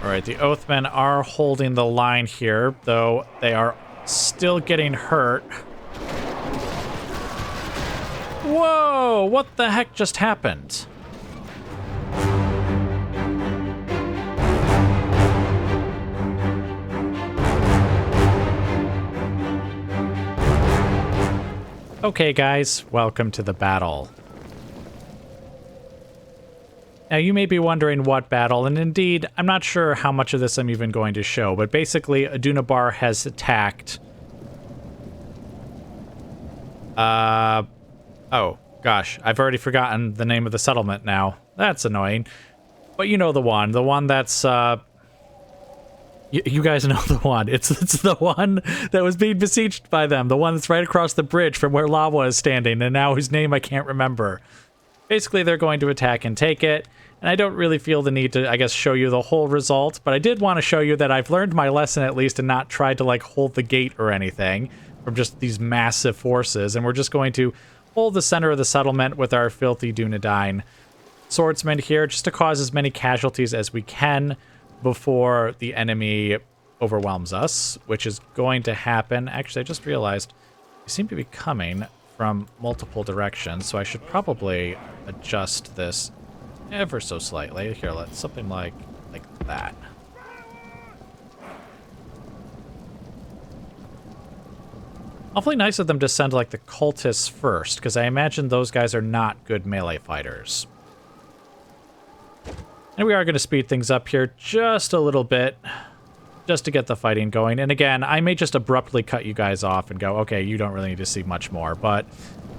Alright, the Oathmen are holding the line here, though they are still getting hurt. Whoa! What the heck just happened? Okay, guys, welcome to the battle. Now, you may be wondering what battle, and indeed, I'm not sure how much of this I'm even going to show, but basically, Adunabar has attacked... Oh, gosh, I've already forgotten the name of the settlement now. That's annoying. But you know the one that's, You guys know the one. It's the one that was being besieged by them, the one that's right across the bridge from where Lava is standing, and now whose name I can't remember. Basically, they're going to attack and take it, and I don't really feel the need to, I guess, show you the whole result, but I did want to show you that I've learned my lesson at least and not tried to, like, hold the gate or anything from just these massive forces, and we're just going to hold the center of the settlement with our filthy Dunedain swordsmen here just to cause as many casualties as we can before the enemy overwhelms us, which is going to happen. Actually, I just realized they seem to be coming from multiple directions, so I should probably adjust this ever so slightly. Here, let's something like that. Awfully nice of them to send like the cultists first, because I imagine those guys are not good melee fighters. And we are going to speed things up here just a little bit, just to get the fighting going. And again, I may just abruptly cut you guys off and go, okay, you don't really need to see much more, but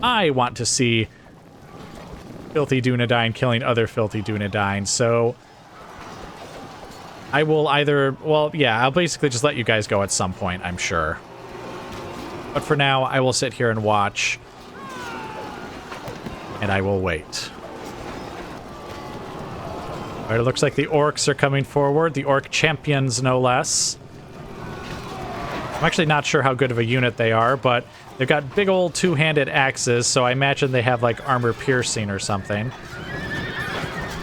I want to see filthy Dunedain killing other filthy Dunedain, so I will either, well, yeah, I'll basically just let you guys go at some point, I'm sure. But for now, I will sit here and watch, and I will wait. All right, it looks like the orcs are coming forward. The orc champions, no less. I'm actually not sure how good of a unit they are, but they've got big old two-handed axes, so I imagine they have, like, armor piercing or something.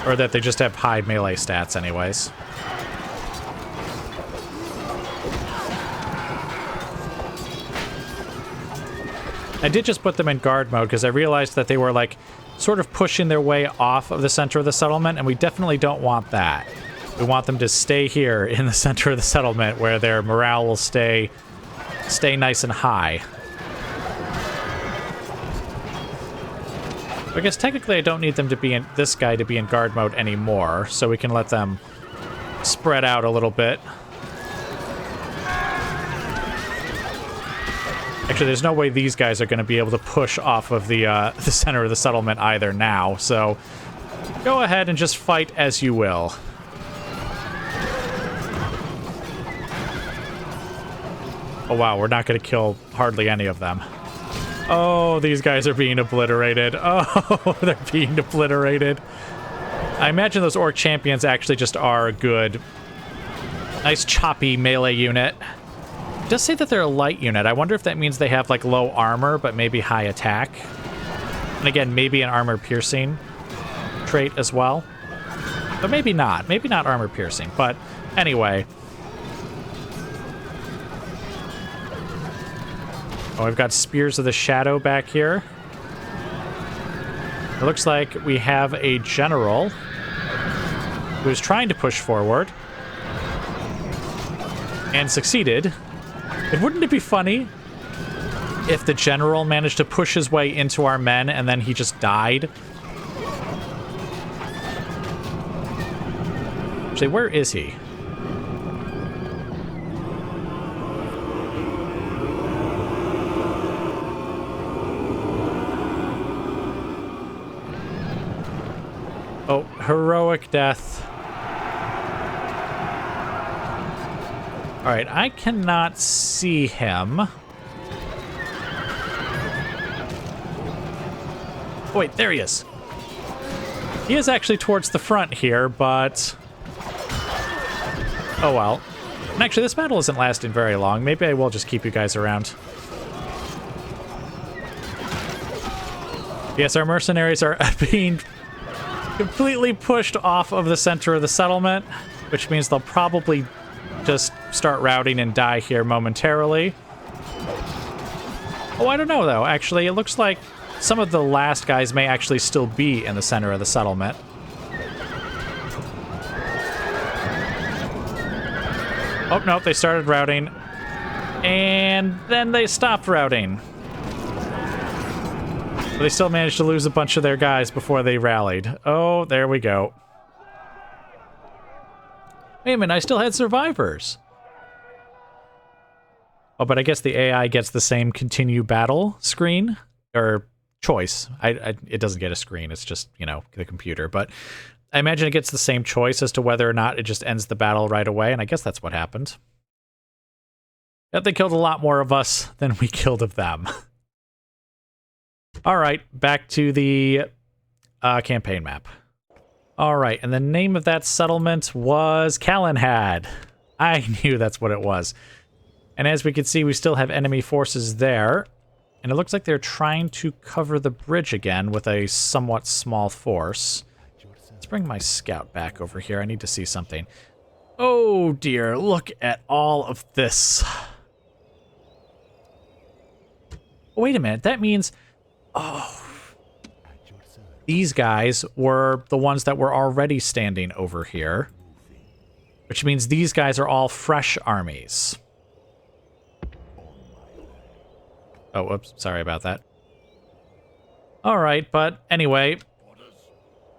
Or that they just have high melee stats anyways. I did just put them in guard mode because I realized that they were, like, sort of pushing their way off of the center of the settlement, and we definitely don't want that. We want them to stay here in the center of the settlement where their morale will stay nice and high. I guess technically I don't need them to be in this guy to be in guard mode anymore, so we can let them spread out a little bit. Actually, there's no way these guys are going to be able to push off of the center of the settlement either now, so go ahead and just fight as you will. Oh wow, we're not going to kill hardly any of them. Oh, these guys are being obliterated. Oh, they're being obliterated. I imagine those orc champions actually just are a good, nice choppy melee unit. It does say that they're a light unit. I wonder if that means they have, like, low armor, but maybe high attack. And again, maybe an armor piercing trait as well. But maybe not. Maybe not armor piercing. But anyway. Oh, we've got Spears of the Shadow back here. It looks like we have a general who is trying to push forward. And succeeded. And wouldn't it be funny if the general managed to push his way into our men and then he just died? Actually, where is he? Oh, heroic death. All right, I cannot see him. Oh, wait, there he is. He is actually towards the front here, but... oh, well. And actually, this battle isn't lasting very long. Maybe I will just keep you guys around. Yes, our mercenaries are being completely pushed off of the center of the settlement. which means they'll probably just start routing and die here momentarily. Oh, I don't know, though. Actually, it looks like some of the last guys may actually still be in the center of the settlement. Oh, no, they started routing. And then they stopped routing. But they still managed to lose a bunch of their guys before they rallied. Oh, there we go. Wait a minute, I still had survivors. Oh, but I guess the AI gets the same continue battle screen, or choice. It doesn't get a screen, it's just, you know, the computer. But I imagine it gets the same choice as to whether or not it just ends the battle right away, and I guess that's what happened. Yet they killed a lot more of us than we killed of them. All right, back to the campaign map. All right, and the name of that settlement was Calenhad. I knew that's what it was. And as we can see, we still have enemy forces there. And it looks like they're trying to cover the bridge again with a somewhat small force. Let's bring my scout back over here. I need to see something. Oh dear, look at all of this. Wait a minute, that means... Oh... These guys were the ones that were already standing over here. Which means these guys are all fresh armies. Oh, whoops. Sorry about that. Alright, but anyway.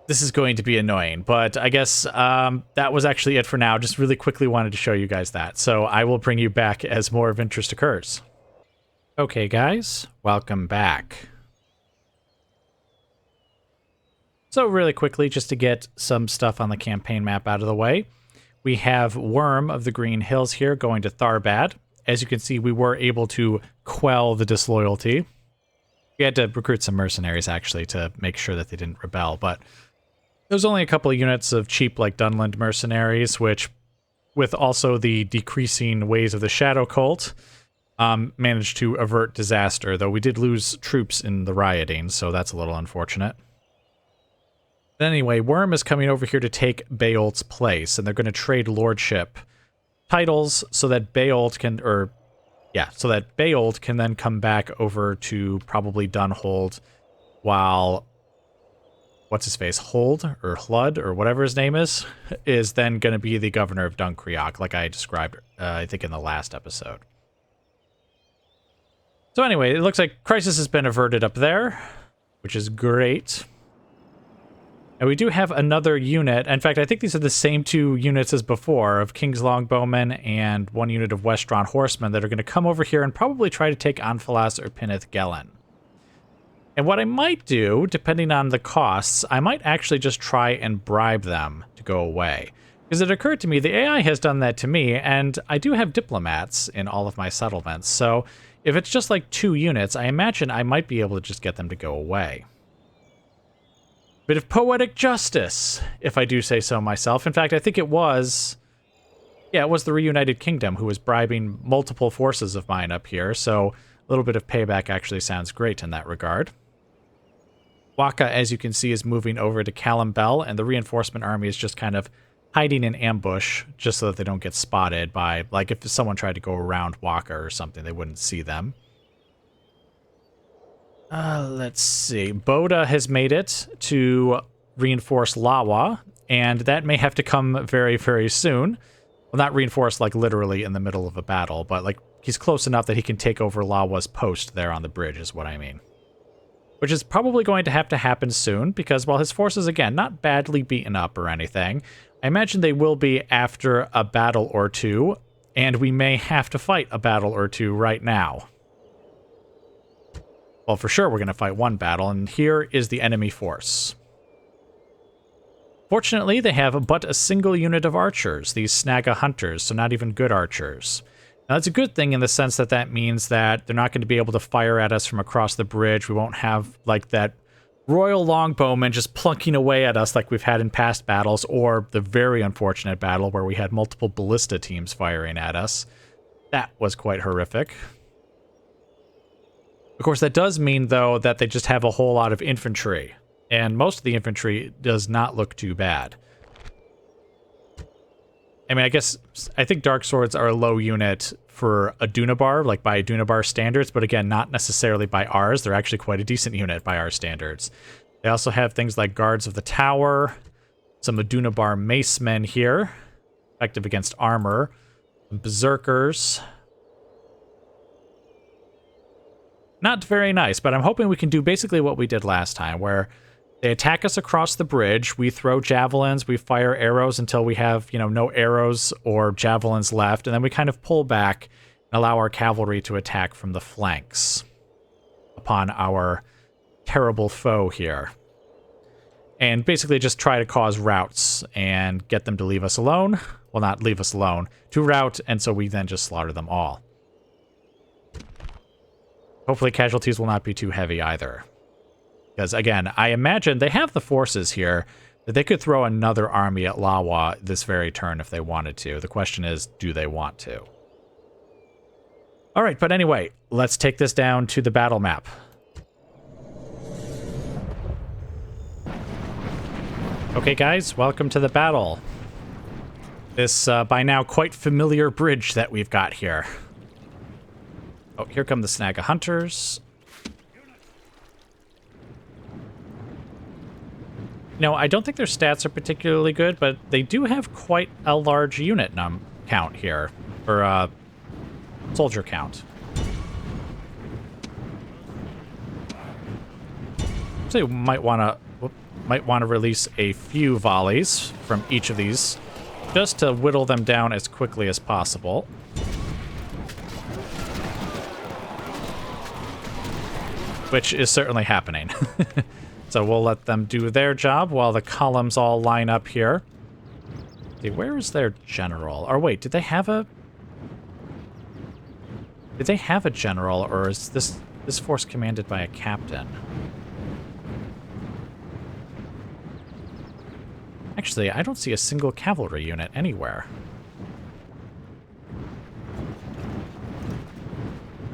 This is going to be annoying, but I guess that was actually it for now. Just really quickly wanted to show you guys that. So I will bring you back as more of interest occurs. Okay, guys. Welcome back. So really quickly, just to get some stuff on the campaign map out of the way, we have Worm of the Green Hills here going to Tharbad. As you can see, we were able to quell the disloyalty. We had to recruit some mercenaries, actually, to make sure that they didn't rebel, but there was only a couple of units of cheap, like, Dunland mercenaries, which, with also the decreasing ways of the Shadow Cult, managed to avert disaster, though we did lose troops in the rioting, so that's a little unfortunate. But anyway, Worm is coming over here to take Beolt's place, and they're going to trade lordship titles so that Beolt can, so that Beolt can then come back over to probably Dunhold, while, what's his face, Hold, or Hlud, or whatever his name is then going to be the governor of Dunkriok, like I described, I think in the last episode. So anyway, it looks like crisis has been averted up there, which is great. And we do have another unit. In fact, I think these are the same two units as before, of King's Longbowmen and one unit of Westron Horsemen that are going to come over here and probably try to take Anfalas or Pinnith Gelen. And what I might do, depending on the costs, I might actually just try and bribe them to go away. Because it occurred to me, the AI has done that to me, and I do have diplomats in all of my settlements, so if it's just like 2 units, I imagine I might be able to just get them to go away. Bit of poetic justice, if I do say so myself. In fact, I think it was... Yeah, it was the Reunited Kingdom who was bribing multiple forces of mine up here, so a little bit of payback actually sounds great in that regard. Waka, as you can see, is moving over to Calimbel, and the reinforcement army is just kind of hiding in ambush, just so that they don't get spotted by, like, if someone tried to go around Waka or something, they wouldn't see them. Let's see. Boda has made it to reinforce Lawa, and that may have to come very, very soon. Well, not reinforce, like, literally in the middle of a battle, but, like, he's close enough that he can take over Lawa's post there on the bridge, is what I mean. Which is probably going to happen soon, because while his forces, again, not badly beaten up or anything, I imagine they will be after a battle or two, and we may have to fight a battle or two right now. Well, for sure we're going to fight one battle, and here is the enemy force. Fortunately, they have but a single unit of archers, these Snaga hunters, so not even good archers. Now, that's a good thing in the sense that that means that they're not going to be able to fire at us from across the bridge. We won't have, like, that royal longbowman just plunking away at us like we've had in past battles, or the very unfortunate battle where we had multiple ballista teams firing at us. That was quite horrific. Of course, that does mean, though, that they just have a whole lot of infantry, and most of the infantry does not look too bad. I mean, I think Dark Swords are a low unit for a Dunabar, like by Dunabar standards, but again, not necessarily by ours. They're actually quite a decent unit by our standards. They also have things like Guards of the Tower, some Dunabar Macemen here, effective against armor, some Berserkers. Not very nice, but I'm hoping we can do basically what we did last time, where they attack us across the bridge, we throw javelins, we fire arrows until we have, no arrows or javelins left, and then we kind of pull back and allow our cavalry to attack from the flanks upon our terrible foe here. And basically just try to cause routes and get them to leave us alone. Well, not leave us alone, to rout, and so we then just slaughter them all. Hopefully casualties will not be too heavy either. Because, again, I imagine they have the forces here that they could throw another army at Lawa this very turn if they wanted to. The question is, do they want to? All right, but anyway, let's take this down to the battle map. Okay, guys, welcome to the battle. This, by now, quite familiar bridge that we've got here. Oh, here come the Snaga Hunters. No, I don't think their stats are particularly good, but they do have quite a large unit count here, or soldier count. So you might want to release a few volleys from each of these, just to whittle them down as quickly as possible. Which is certainly happening. So we'll let them do their job while the columns all line up here. See, where is their general? Or wait, did they have a general, or is this force commanded by a captain? Actually, I don't see a single cavalry unit anywhere.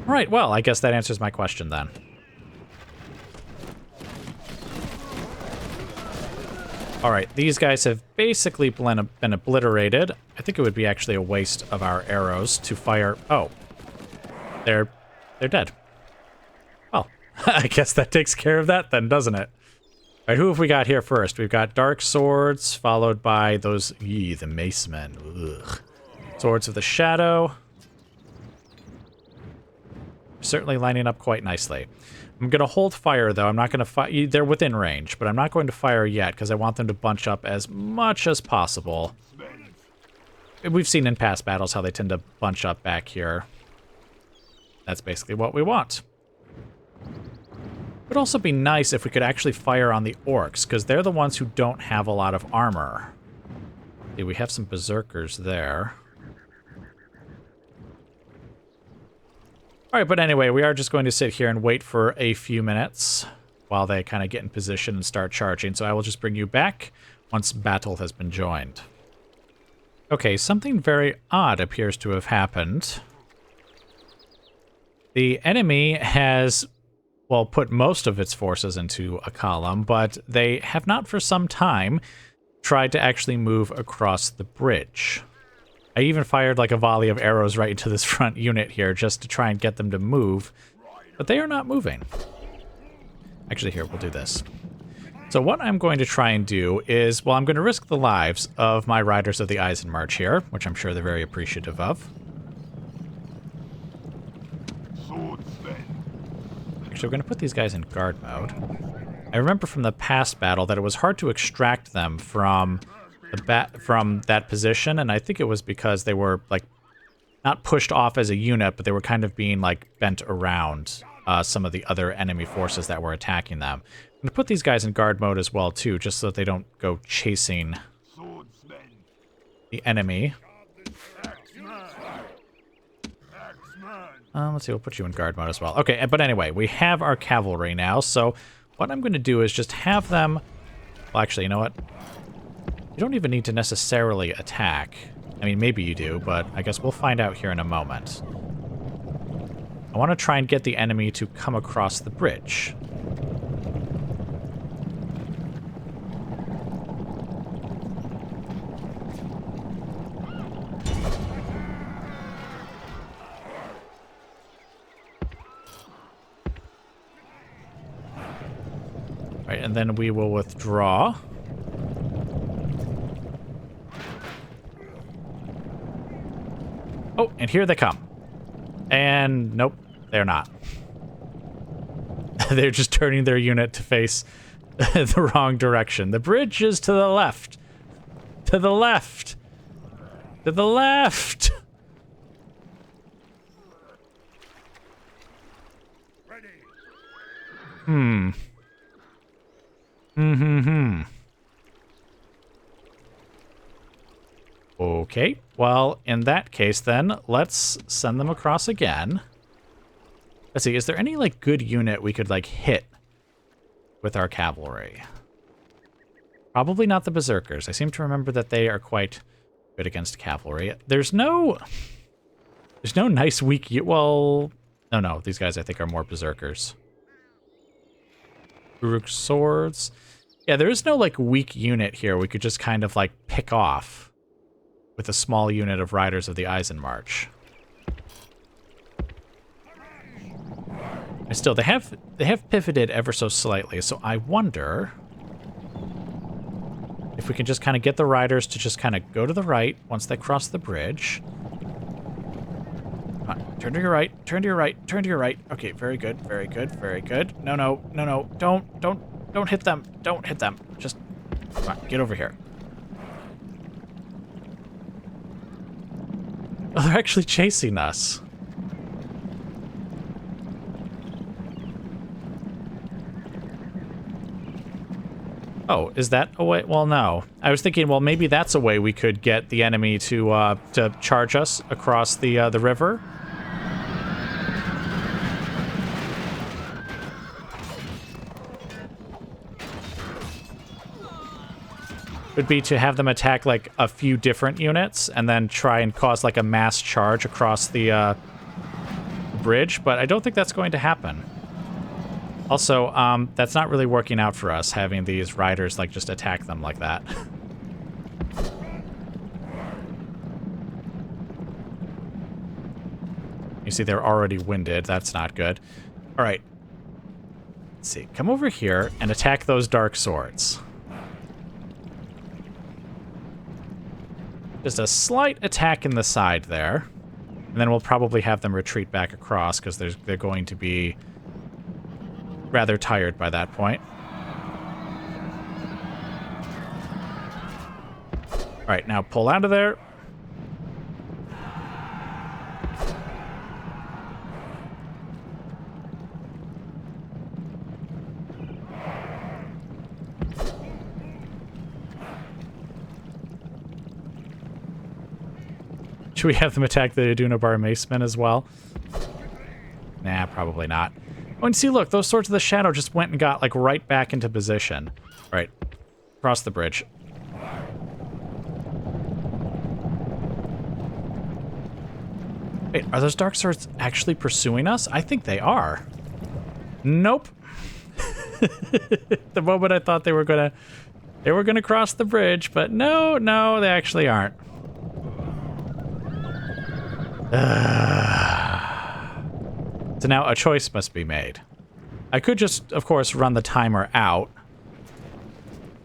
All right, well, I guess that answers my question then. All right, these guys have basically been obliterated. I think it would be actually a waste of our arrows to fire. Oh, they're dead. Well, I guess that takes care of that then, doesn't it? All right, who have we got here first? We've got Dark Swords, followed by those, the Macemen. Ugh. Swords of the Shadow. Certainly lining up quite nicely. I'm going to hold fire, though. I'm not going to fire. They're within range, but I'm not going to fire yet because I want them to bunch up as much as possible. We've seen in past battles how they tend to bunch up back here. That's basically what we want. It would also be nice if we could actually fire on the orcs, because they're the ones who don't have a lot of armor. See, we have some berserkers there. All right, but anyway, we are just going to sit here and wait for a few minutes while they kind of get in position and start charging. So I will just bring you back once battle has been joined. Okay, something very odd appears to have happened. The enemy has, well, put most of its forces into a column, but they have not for some time tried to actually move across the bridge. I even fired like a volley of arrows right into this front unit here just to try and get them to move, but they are not moving. Actually, here, we'll do this. So what I'm going to try and do is, well, I'm going to risk the lives of my Riders of the Eisenmarch here, which I'm sure they're very appreciative of. Actually, we're going to put these guys in guard mode. I remember from the past battle that it was hard to extract them from that position, and I think it was because they were like not pushed off as a unit, but they were kind of being like bent around some of the other enemy forces that were attacking them. I'm gonna put these guys in guard mode as well too, just so that they don't go chasing the enemy. Let's see, we'll put you in guard mode as well. Okay, but anyway, we have our cavalry now, so what I'm going to do is just have them. Well, actually, you know what? You don't even need to necessarily attack. I mean, maybe you do, but I guess we'll find out here in a moment. I want to try and get the enemy to come across the bridge. Right, and then we will withdraw. Oh, and here they come. And nope, they're not. They're just turning their unit to face the wrong direction. The bridge is to the left. To the left. To the left. Okay, well, in that case then, let's send them across again. Let's see, is there any, like, good unit we could, like, hit with our cavalry? Probably not the Berserkers. I seem to remember that they are quite good against cavalry. There's no nice weak... Well, no, these guys I think are more Berserkers. Uruk swords. Yeah, there is no, like, weak unit here we could just kind of, like, pick off with a small unit of Riders of the Eisenmarch. And still, they have pivoted ever so slightly, so I wonder if we can just kind of get the Riders to just kind of go to the right once they cross the bridge. Come on, turn to your right, turn to your right, turn to your right. Okay, very good, very good, very good. No, don't hit them, don't hit them. Just, come on, get over here. Oh, they're actually chasing us. Oh, is that a way? Well, no. I was thinking, well, maybe that's a way we could get the enemy to charge us across the river. Would be to have them attack like a few different units and then try and cause like a mass charge across the bridge, but I don't think that's going to happen. Also, that's not really working out for us, having these riders, like, just attack them like that. You see, they're already winded. That's not good. All right. Let's see. Come over here and attack those dark swords. Just a slight attack in the side there. And then we'll probably have them retreat back across, because they're going to be rather tired by that point. All right, now pull out of there. Should we have them attack the Aduna Bar Macemen as well? Nah, probably not. Oh, and see, look, those Swords of the Shadow just went and got, like, right back into position. All right, cross the bridge. Wait, are those Dark Swords actually pursuing us? I think they are. Nope. The moment I thought they were gonna cross the bridge, but no, they actually aren't. So now a choice must be made. I could just, of course, run the timer out,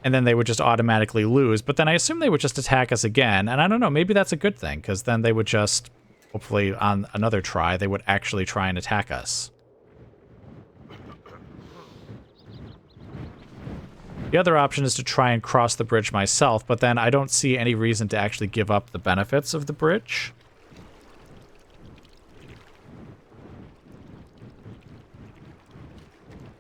and then they would just automatically lose, but then I assume they would just attack us again, and I don't know, maybe that's a good thing, because then they would just, hopefully on another try, they would actually try and attack us. The other option is to try and cross the bridge myself, but then I don't see any reason to actually give up the benefits of the bridge.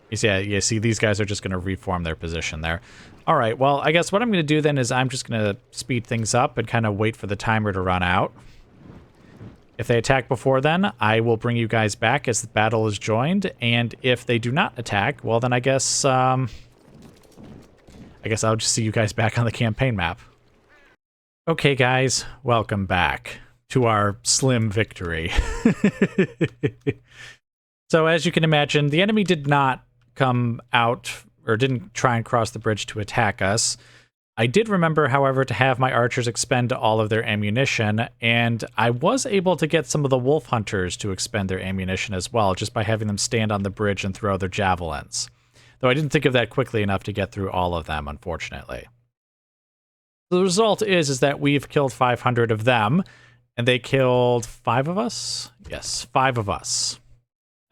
You see, these guys are just going to reform their position there. All right, well, I guess what I'm going to do then is I'm just going to speed things up and kind of wait for the timer to run out. If they attack before then, I will bring you guys back as the battle is joined, and if they do not attack, well, then I guess I'll just see you guys back on the campaign map. Okay, guys, welcome back to our slim victory. So, as you can imagine, the enemy did not come out, or didn't try and cross the bridge to attack us. I did remember, however, to have my archers expend all of their ammunition, and I was able to get some of the wolf hunters to expend their ammunition as well, just by having them stand on the bridge and throw their javelins. though I didn't think of that quickly enough to get through all of them, unfortunately. The result is that we've killed 500 of them, and they killed 5 of us? Yes, 5 of us.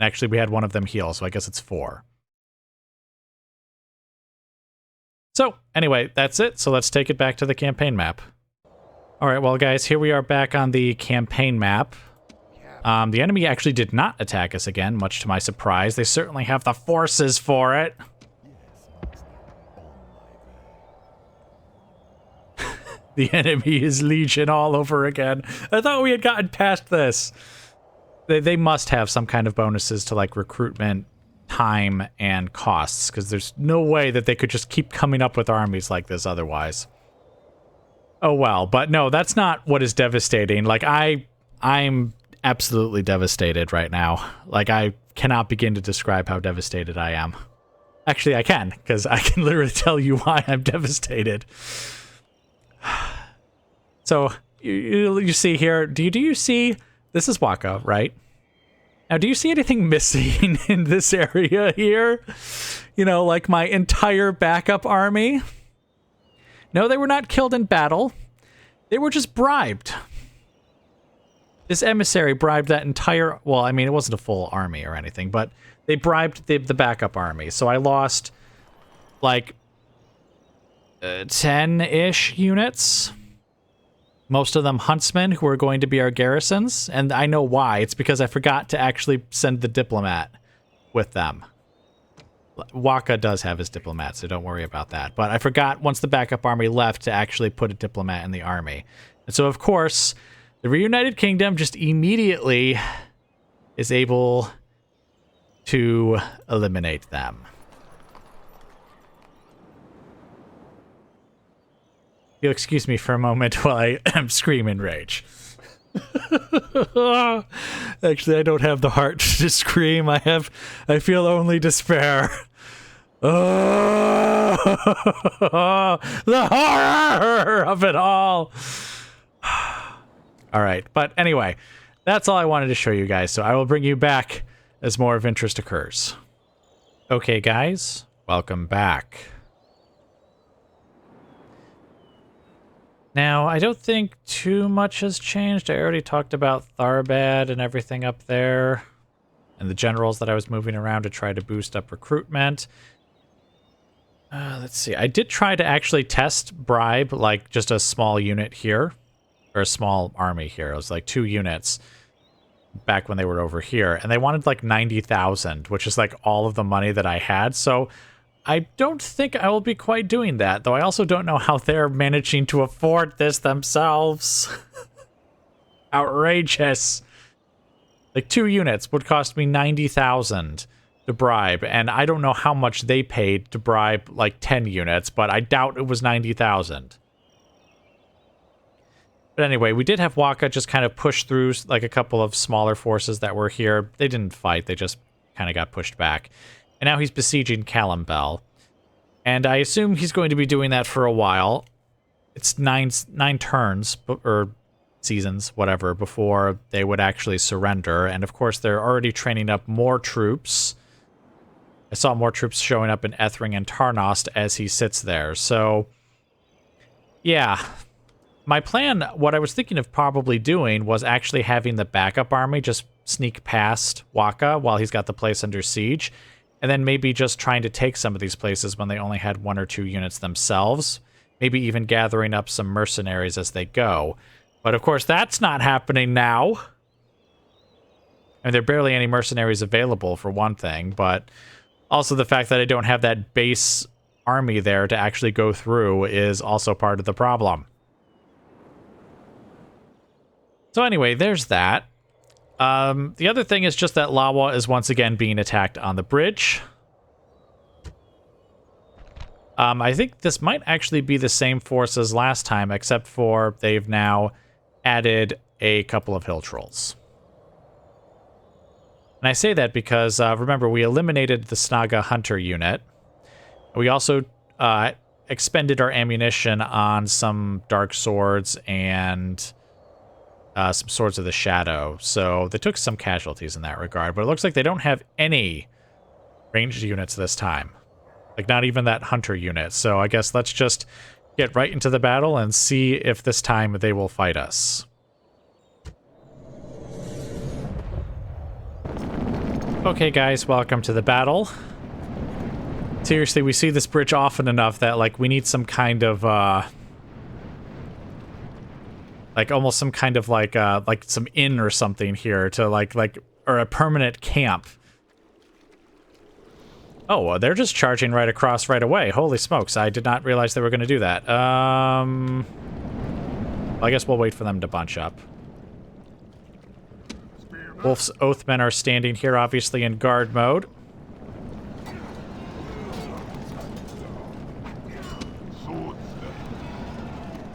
Actually, we had one of them heal, so I guess it's 4. So, anyway, that's it. So let's take it back to the campaign map. All right, well, guys, here we are back on the campaign map. The enemy actually did not attack us again, much to my surprise. They certainly have the forces for it. The enemy is Legion all over again. I thought we had gotten past this. They must have some kind of bonuses to, like, recruitment, time, and costs, because there's no way that they could just keep coming up with armies like this otherwise. Oh, well. But no, that's not what is devastating. Like, I'm absolutely devastated right now. Like, I cannot begin to describe how devastated I am. Actually, I can, because I can literally tell you why I'm devastated. So, you see here, do you see, this is Waka, right? Now, do you see anything missing in this area here? You know, like my entire backup army? No, they were not killed in battle. They were just bribed. This emissary bribed that entire, well, I mean, it wasn't a full army or anything, but they bribed the backup army. So I lost, like, 10-ish units. Most of them huntsmen who are going to be our garrisons. And I know why. It's because I forgot to actually send the diplomat with them. Waka does have his diplomat, so don't worry about that. But I forgot once the backup army left to actually put a diplomat in the army. And so, of course, the reunited kingdom just immediately is able to eliminate them. You'll excuse me for a moment while I scream in rage. Actually, I don't have the heart to scream. I feel only despair. Oh, the horror of it all. All right, but anyway, that's all I wanted to show you guys, so I will bring you back as more of interest occurs. Okay, guys, welcome back. Now, I don't think too much has changed. I already talked about Tharbad and everything up there, and the generals that I was moving around to try to boost up recruitment. Let's see. I did try to actually test bribe, like, just a small unit here, or a small army here. It was like 2 units back when they were over here, and they wanted like 90,000, which is like all of the money that I had, so I don't think I will be quite doing that, though I also don't know how they're managing to afford this themselves. Outrageous. Like 2 units would cost me 90,000 to bribe, and I don't know how much they paid to bribe like 10 units, but I doubt it was 90,000. But anyway, we did have Waka just kind of push through like a couple of smaller forces that were here. They didn't fight, they just kind of got pushed back. And now he's besieging Calambel. And I assume he's going to be doing that for a while. It's nine turns, or seasons, whatever, before they would actually surrender. And of course, they're already training up more troops. I saw more troops showing up in Ethring and Tarnost as he sits there. So, yeah. My plan, what I was thinking of probably doing, was actually having the backup army just sneak past Waka while he's got the place under siege. And then maybe just trying to take some of these places when they only had 1 or 2 units themselves. Maybe even gathering up some mercenaries as they go. But of course, that's not happening now. And there are barely any mercenaries available, for one thing. But also the fact that I don't have that base army there to actually go through is also part of the problem. So anyway, there's that. The other thing is just that Lawa is once again being attacked on the bridge. I think this might actually be the same force as last time, except for they've now added a couple of hill trolls. And I say that because, remember, we eliminated the Snaga Hunter unit. We also expended our ammunition on some dark swords and some Swords of the Shadow, so they took some casualties in that regard, but it looks like they don't have any ranged units this time. Like, not even that hunter unit. So I guess let's just get right into the battle and see if this time they will fight us. Okay, guys, welcome to the battle. Seriously, we see this bridge often enough that, like, we need some kind of, like, almost some kind of, like some inn or something here to, or a permanent camp. Oh, well, they're just charging right across right away. Holy smokes, I did not realize they were going to do that. Well, I guess we'll wait for them to bunch up. Wolf's Oathmen are standing here, obviously, in guard mode.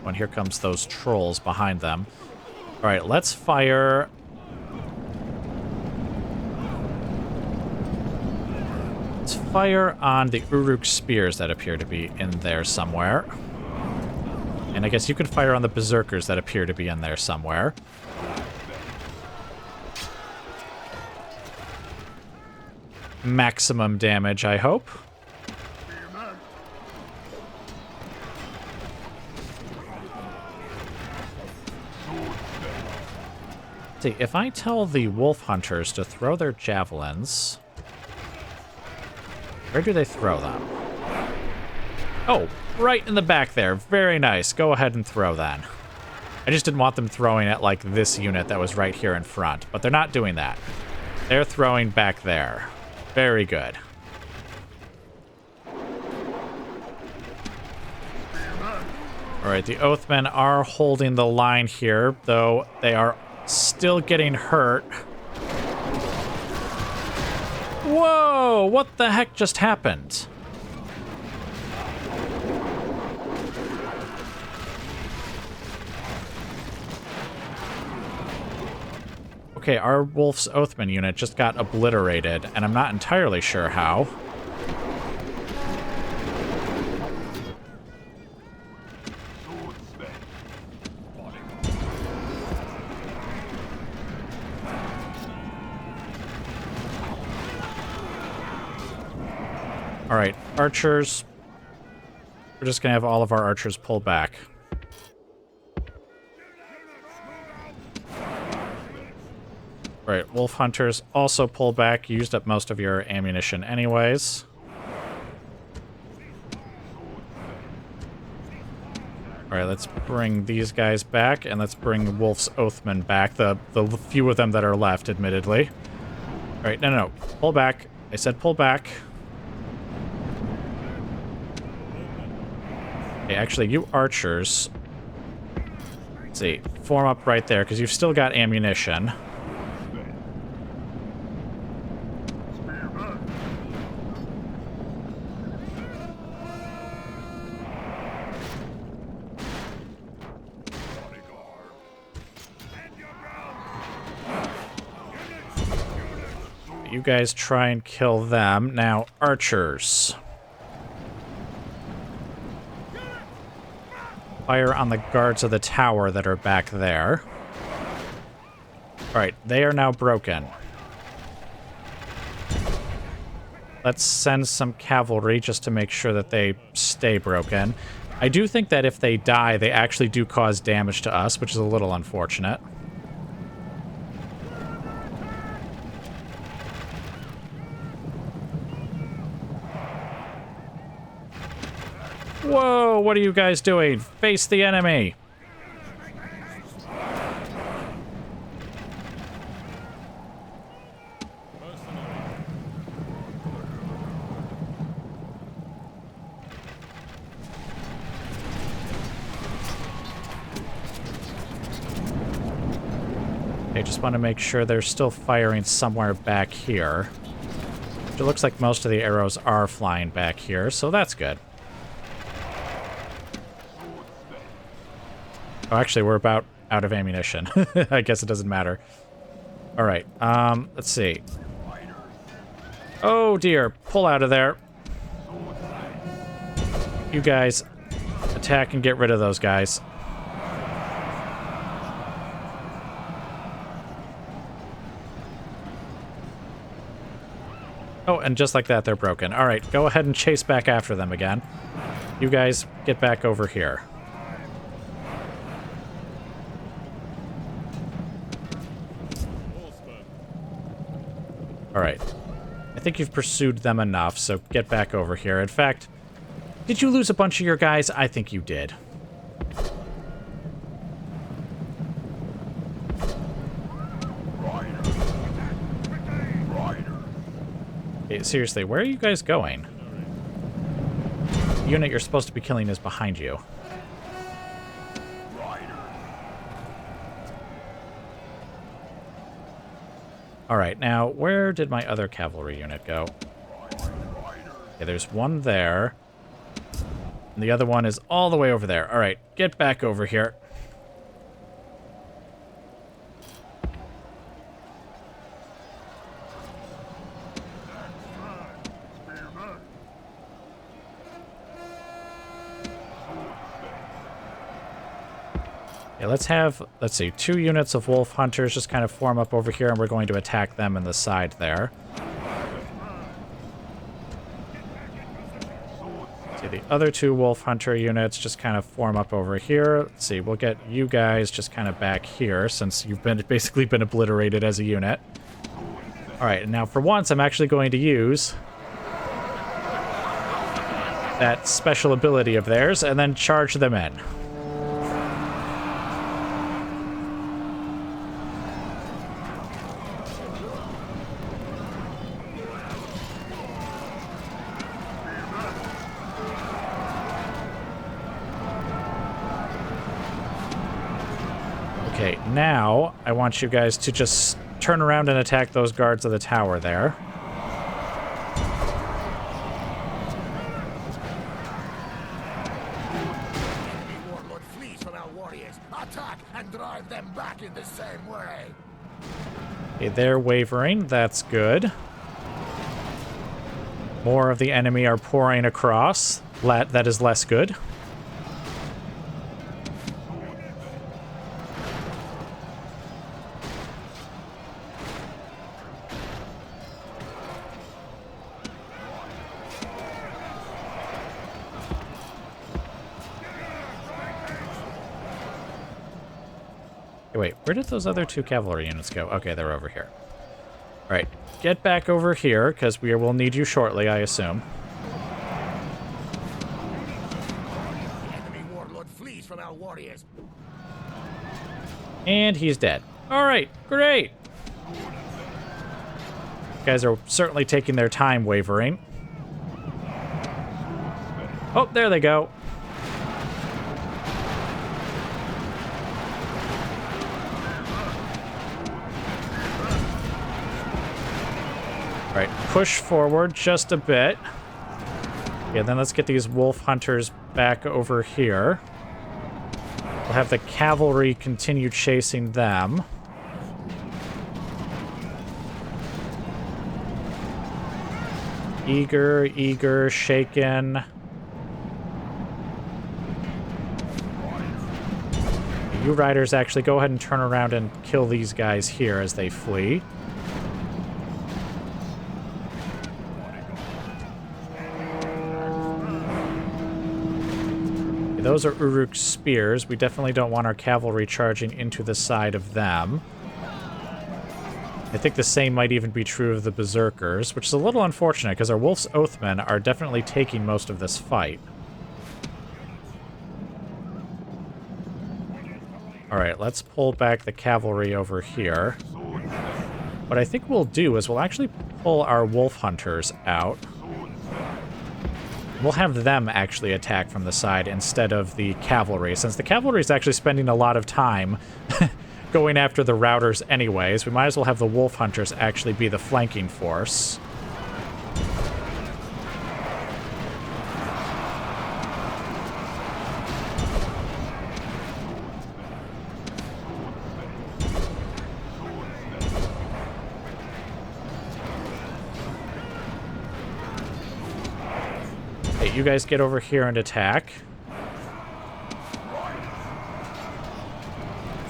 And here comes those trolls behind them. Alright, let's fire... Let's fire on the Uruk spears that appear to be in there somewhere. And I guess you can fire on the berserkers that appear to be in there somewhere. Maximum damage, I hope. See, if I tell the wolf hunters to throw their javelins, where do they throw them? Oh, right in the back there. Very nice. Go ahead and throw then. I just didn't want them throwing at, like, this unit that was right here in front, but they're not doing that. They're throwing back there. Very good. Alright, the Oathmen are holding the line here, though they are still getting hurt. Whoa! What the heck just happened? Okay, our Wolf's Oathman unit just got obliterated, and I'm not entirely sure how. Alright, archers. We're just gonna have all of our archers pull back. Alright, wolf hunters also pull back. You used up most of your ammunition anyways. Alright, let's bring these guys back, and let's bring Wolf's Oathmen back. The few of them that are left, admittedly. Alright, no. Pull back. I said pull back. Okay, actually, you archers... Let's see. Form up right there, because you've still got ammunition. You guys try and kill them. Now, archers. Fire on the guards of the tower that are back there. Alright, they are now broken. Let's send some cavalry just to make sure that they stay broken. I do think that if they die, they actually do cause damage to us, which is a little unfortunate. Whoa, what are you guys doing? Face the enemy! Okay, just want to make sure they're still firing somewhere back here. It looks like most of the arrows are flying back here, so that's good. Oh, actually, we're about out of ammunition. I guess it doesn't matter. All right, let's see. Oh, dear. Pull out of there. You guys attack and get rid of those guys. Oh, and just like that, they're broken. All right, go ahead and chase back after them again. You guys get back over here. All right. I think you've pursued them enough, so get back over here. In fact, did you lose a bunch of your guys? I think you did. Okay, seriously, where are you guys going? The unit you're supposed to be killing is behind you. Alright, now, where did my other cavalry unit go? Okay, there's one there. And the other one is all the way over there. Alright, get back over here. Yeah, let's see, 2 units of wolf hunters just kind of form up over here, and we're going to attack them in the side there. See, the other 2 wolf hunter units just kind of form up over here. Let's see, we'll get you guys just kind of back here, since you've basically been obliterated as a unit. Alright, and now for once, I'm actually going to use that special ability of theirs, and then charge them in. Okay, now I want you guys to just turn around and attack those guards of the tower there. Warlord flees from our warriors. Attack and drive them back in the same way. Okay, they're wavering. That's good. More of the enemy are pouring across. That is less good. Wait, where did those other 2 cavalry units go? Okay, they're over here. All right, get back over here, because we will need you shortly, I assume. The enemy warlord flees from our warriors. And he's dead. All right, great. You guys are certainly taking their time wavering. Oh, there they go. All right, push forward just a bit. Yeah, then let's get these wolf hunters back over here. We'll have the cavalry continue chasing them. Eager, shaken. You riders actually go ahead and turn around and kill these guys here as they flee. Those are Uruk's spears. We definitely don't want our cavalry charging into the side of them. I think the same might even be true of the berserkers, which is a little unfortunate because our Wolf's Oathmen are definitely taking most of this fight. Alright, let's pull back the cavalry over here. What I think we'll do is we'll actually pull our wolf hunters out. We'll have them actually attack from the side instead of the cavalry, since the cavalry is actually spending a lot of time going after the routers anyways. We might as well have the wolf hunters actually be the flanking force. Hey, you guys get over here and attack.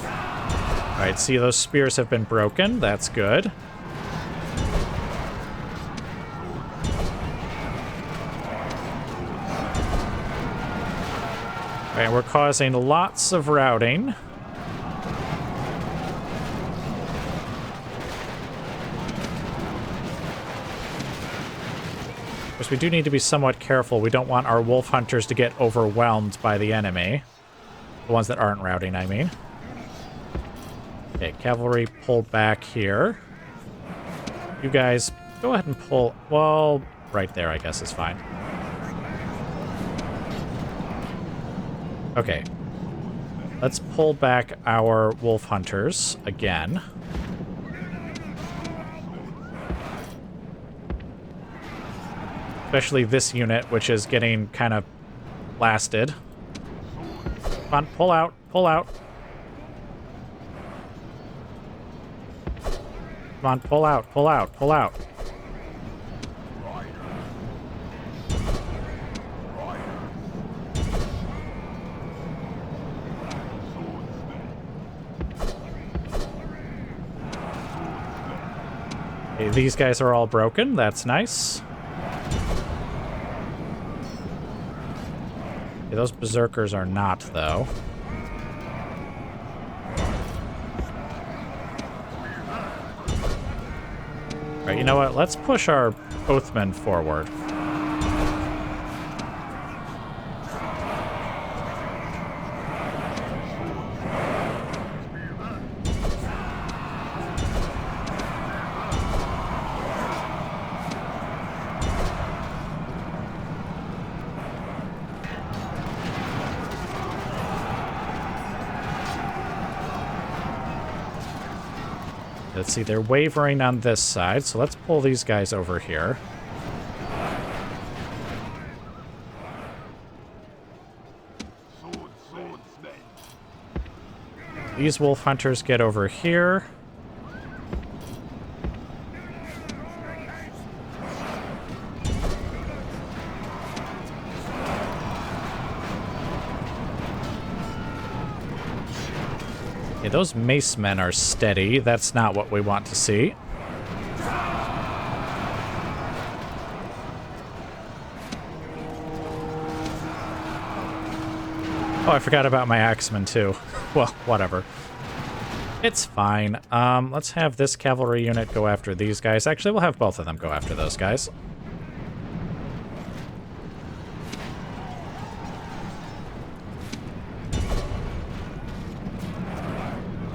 Alright, see, those spears have been broken. That's good. Okay, we're causing lots of routing. Of course, we do need to be somewhat careful. We don't want our wolf hunters to get overwhelmed by the enemy. The ones that aren't routing, I mean. Okay, cavalry, pull back here. You guys, go ahead and pull... Well, right there, I guess, is fine. Okay. Let's pull back our wolf hunters again. Especially this unit, which is getting kind of blasted. Come on, pull out, pull out. Come on, pull out, pull out, pull out. Okay, these guys are all broken. That's nice. Okay, those berserkers are not, though. Alright, you know what? Let's push our Oathman forward. Let's see, they're wavering on this side, so let's pull these guys over here. These wolf hunters get over here. Okay, those mace men are steady. That's not what we want to see. Oh, I forgot about my axemen too. Well, whatever. It's fine. Let's have this cavalry unit go after these guys. Actually, we'll have both of them go after those guys.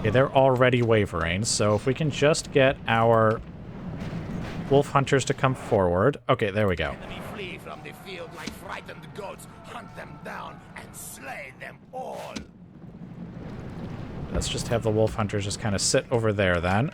Okay, they're already wavering, so if we can just get our wolf hunters to come forward. Okay, there we go. Enemy flee from the field like frightened goats. Hunt them down and slay them all. Let's just have the wolf hunters just kind of sit over there then.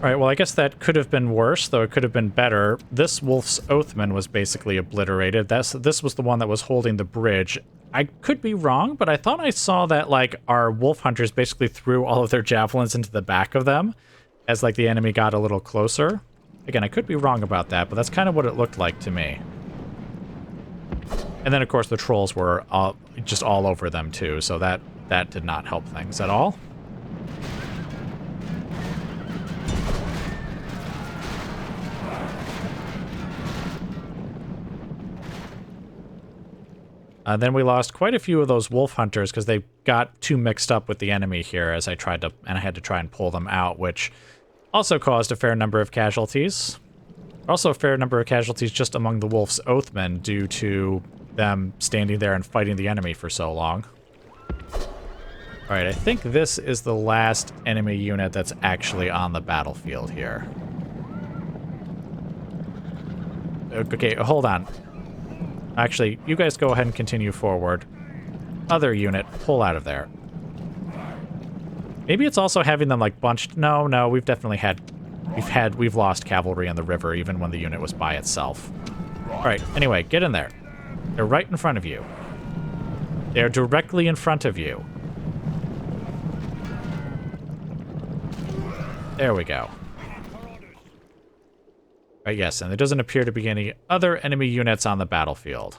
Alright, well I guess that could have been worse, though it could have been better. This Wolf's Oathman was basically obliterated. This was the one that was holding the bridge. I could be wrong, but I thought I saw that, like, our wolf hunters basically threw all of their javelins into the back of them as, like, the enemy got a little closer. Again, I could be wrong about that, but that's kind of what it looked like to me. And then, of course, the trolls were just all over them, too, so that did not help things at all. Then we lost quite a few of those wolf hunters because they got too mixed up with the enemy here as I had to try and pull them out, which also caused a fair number of casualties. Also a fair number of casualties just among the Wolf's Oathmen due to them standing there and fighting the enemy for so long. Alright, I think this is the last enemy unit that's actually on the battlefield here. Okay, hold on. Actually, you guys go ahead and continue forward. Other unit, pull out of there. Maybe it's also having them like bunched. No, we've definitely we've lost cavalry on the river even when the unit was by itself. All right, anyway, get in there. They're right in front of you. They're directly in front of you. There we go. Yes, and there doesn't appear to be any other enemy units on the battlefield.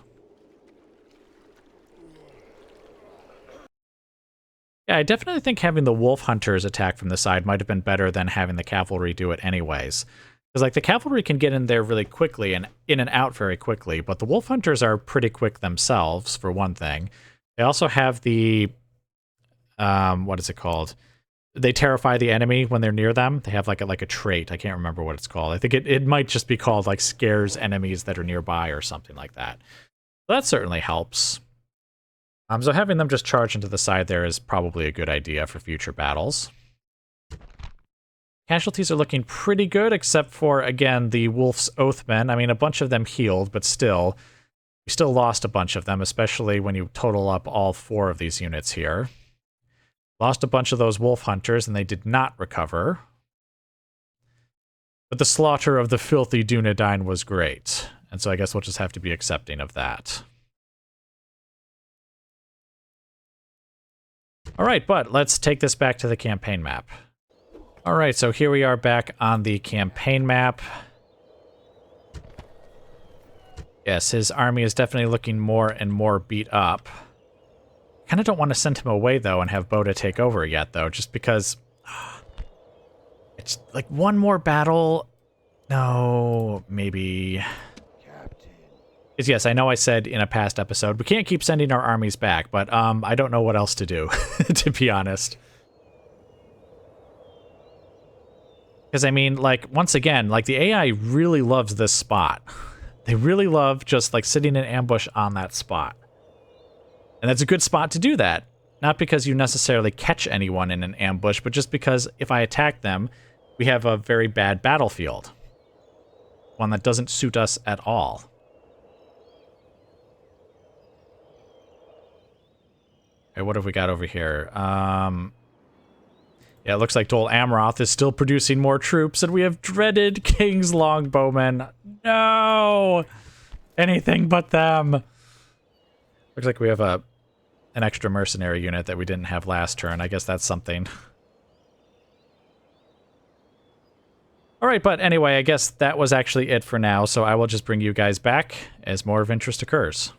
Yeah, I definitely think having the wolf hunters attack from the side might have been better than having the cavalry do it anyways. Because, like, the cavalry can get in there really quickly and in and out very quickly, but the wolf hunters are pretty quick themselves, for one thing. They also have the, what is it called? They terrify the enemy when they're near them. They have like a trait. I can't remember what it's called. I think it might just be called, like, scares enemies that are nearby or something like that. So that certainly helps. So having them just charge into the side there is probably a good idea for future battles. Casualties are looking pretty good, except for, again, the Wolf's Oathmen. I mean, a bunch of them healed, but still, we still lost a bunch of them, especially when you total up all 4 of these units here. Lost a bunch of those Wolf Hunters, and they did not recover. But the slaughter of the filthy Dunedain was great, and so I guess we'll just have to be accepting of that. Alright, but let's take this back to the campaign map. Alright, so here we are back on the campaign map. Yes, his army is definitely looking more and more beat up. Kind of don't want to send him away, though, and have Boda take over yet, though, just because... It's like one more battle... No, maybe... Because yes, I know I said in a past episode, we can't keep sending our armies back, but I don't know what else to do, to be honest. Because, I mean, like, once again, like, the AI really loves this spot. They really love just, like, sitting in ambush on that spot. And that's a good spot to do that. Not because you necessarily catch anyone in an ambush, but just because if I attack them, we have a very bad battlefield. One that doesn't suit us at all. Okay, what have we got over here? Yeah, it looks like Dol Amroth is still producing more troops, and we have dreaded King's Longbowmen. No! Anything but them. Looks like we have an extra mercenary unit that we didn't have last turn. I guess that's something. Alright, but anyway, I guess that was actually it for now, so I will just bring you guys back as more of interest occurs.